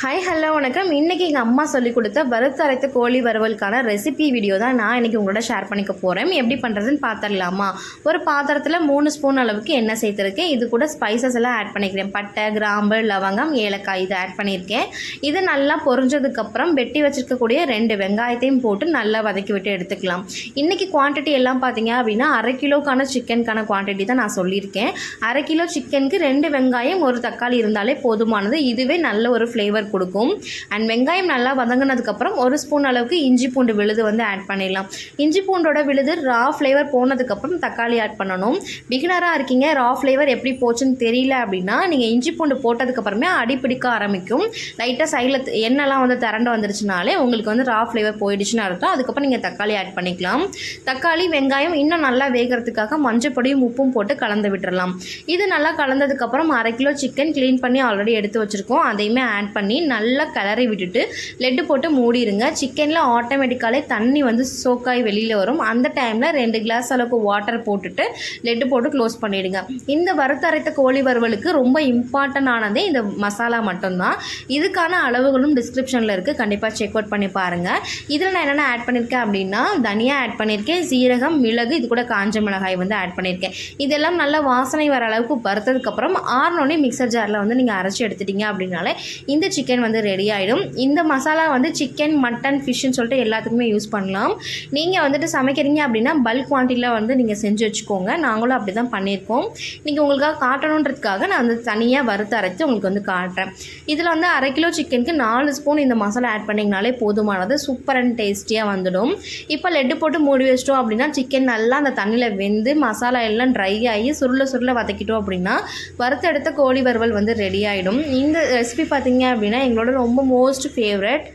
Hi hello வணக்கம். இன்றைக்கி எங்கள் அம்மா சொல்லிக் கொடுத்த வறுத்தரைத்த கோழி வறுவலுக்கான ரெசிபி வீடியோ தான் நான் இன்றைக்கி உங்களோட ஷேர் பண்ணிக்க போகிறேன். எப்படி பண்ணுறதுன்னு பார்த்துடலாமா? ஒரு பாத்திரத்தில் 3 ஸ்பூன் அளவுக்கு எண்ணெய் சேர்த்துருக்கேன். இது கூட ஸ்பைசஸ் எல்லாம் ஆட் பண்ணிக்கிறேன். பட்டை, கிராம்பு, லவங்கம், ஏலக்காய் இது ஆட் பண்ணியிருக்கேன். இது நல்லா பொரிஞ்சதுக்கப்புறம் வெட்டி வச்சுருக்கக்கூடிய 2 வெங்காயத்தையும் போட்டு நல்லா வதக்கி விட்டு எடுத்துக்கலாம். இன்றைக்கி குவான்டிட்டி எல்லாம் பார்த்தீங்க அப்படின்னா 1/2 கிலோக்கான சிக்கனுக்கான குவான்டிட்டி தான் நான் சொல்லியிருக்கேன். 1/2 கிலோ சிக்கனுக்கு 2 வெங்காயம் 1 தக்காளி இருந்தாலே போதுமானது. இதுவே நல்ல ஒரு ஃப்ளேவர் கொடுக்கும். அண்ட் வெங்காயம் நல்லா வதங்கினதுக்கப்புறம் 1 ஸ்பூன் அளவுக்கு இஞ்சி பூண்டு விழுது ஆட் பண்ணிடலாம். இஞ்சி பூண்டோட விழுது ரா ஃப்ளேவர் போனதுக்கப்புறம் தக்காளி ஆட் பண்ணணும். பிகினராக இருக்கீங்க, ரா ஃப்ளேவர் எப்படி போச்சுன்னு தெரியல அப்படின்னா நீங்கள் இஞ்சி பூண்டு போட்டதுக்கப்புறமே அடிப்பிடிக்க ஆரம்பிக்கும். லைட்டாக சைடில் எண்ணெய்லாம் திரண்டு வந்துருச்சுனாலே உங்களுக்கு ரா ஃப்ளேவர் போயிடுச்சுன்னு அர்த்தம். அதுக்கப்புறம் நீங்கள் தக்காளி ஆட் பண்ணிக்கலாம். தக்காளி வெங்காயம் இன்னும் நல்லா வேகிறதுக்காக மஞ்சப்பொடியும் உப்பும் போட்டு கலந்து விட்டுறலாம். இது நல்லா கலந்ததுக்கப்புறம் 1/2 கிலோ சிக்கன் க்ளீன் பண்ணி ஆல்ரெடி எடுத்து வச்சுருக்கோம். அதையுமே ஆட் பண்ணி நல்லா கிளறி விட்டுட்டு லெட்டு போட்டு மூடிடுங்க. சிக்கனில் ஆட்டோமேட்டிக்காலே தண்ணி சோக்காய் வெளியில் வரும். அந்த டைமில் 2 கிளாஸ் அளவுக்கு வாட்டர் போட்டுட்டு லெட்டு போட்டு க்ளோஸ் பண்ணிவிடுங்க. இந்த வறுத்தரைத்த கோழி வறுவலுக்கு ரொம்ப இம்பார்ட்டன்ட் ஆனதே இந்த மசாலா மட்டும்தான். இதுக்கான அளவுகளும் டிஸ்கிரிப்ஷனில் இருக்குது, கண்டிப்பாக செக் அவுட் பண்ணி பாருங்கள். இதில் நான் என்னென்ன ஆட் பண்ணியிருக்கேன் அப்படின்னா தனியா ஆட் பண்ணியிருக்கேன், சீரகம், மிளகு, இது கூட காஞ்ச மிளகாய் ஆட் பண்ணியிருக்கேன். இதெல்லாம் நல்லா வாசனை வர அளவுக்கு வறுத்ததுக்கப்புறம் ஆறுனோடனே மிக்சர் ஜாரில் நீங்கள் அரைச்சி எடுத்துட்டீங்க அப்படின்னாலே இந்த சிக்கன் ரெடி ஆகிடும். இந்த மசாலா சிக்கன், மட்டன், ஃபிஷ்ன்னு சொல்லிட்டு எல்லாத்துக்குமே யூஸ் பண்ணலாம். நீங்கள் சமைக்கிறீங்க அப்படின்னா பல்க் குவான்டிட்டியில் நீங்கள் செஞ்சு வச்சுக்கோங்க. நாங்களும் அப்படி தான் பண்ணியிருக்கோம். நீங்கள் உங்களுக்காக காட்டணுன்றதுக்காக நான் தனியாக வறுத்து அரைச்சி உங்களுக்கு காட்டுறேன். இதில் 1/2 கிலோ சிக்கனுக்கு 4 ஸ்பூன் இந்த மசாலா ஆட் பண்ணிங்கனாலே போதுமானது. சூப்பர் அண்ட் டேஸ்டியாக வந்துடும். இப்போ லெட்டு போட்டு மூடி வச்சிட்டோம் அப்படின்னா சிக்கன் நல்லா அந்த தண்ணியில் வெந்து மசாலா எல்லாம் ட்ரை ஆகி சுருள வதக்கிட்டோம் அப்படின்னா வறுத்தெடுத்த கோழி வறுவல் ரெடி ஆகிடும். இந்த ரெசிபி பார்த்தீங்க அப்படின்னா எங்களோட ரொம்ப மோஸ்ட் ஃபேவரட்.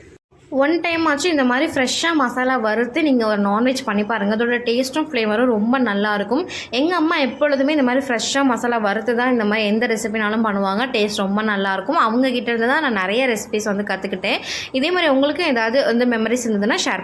ஒன் டைம் ஆச்சு இந்த மாதிரி ஃப்ரெஷ்ஷாக மசாலா வறுத்து நீங்கள் ஒரு நான்வெஜ் பண்ணி பாருங்கள். அதோட டேஸ்ட்டும் ஃப்ளேவரும் ரொம்ப நல்லாயிருக்கும். எங்கள் அம்மா எப்பொழுதுமே இந்த மாதிரி ஃப்ரெஷ்ஷாக மசாலா வறுத்து தான் இந்த மாதிரி எந்த ரெசிபினாலும் பண்ணுவாங்க. டேஸ்ட் ரொம்ப நல்லாயிருக்கும். அவங்கக்கிட்ட இருந்து தான் நான் நிறைய ரெசிபிஸ் கற்றுக்கிட்டேன். இதே மாதிரி உங்களுக்கும் ஏதாவது மெமரிஸ் இருந்ததுன்னா ஷேர்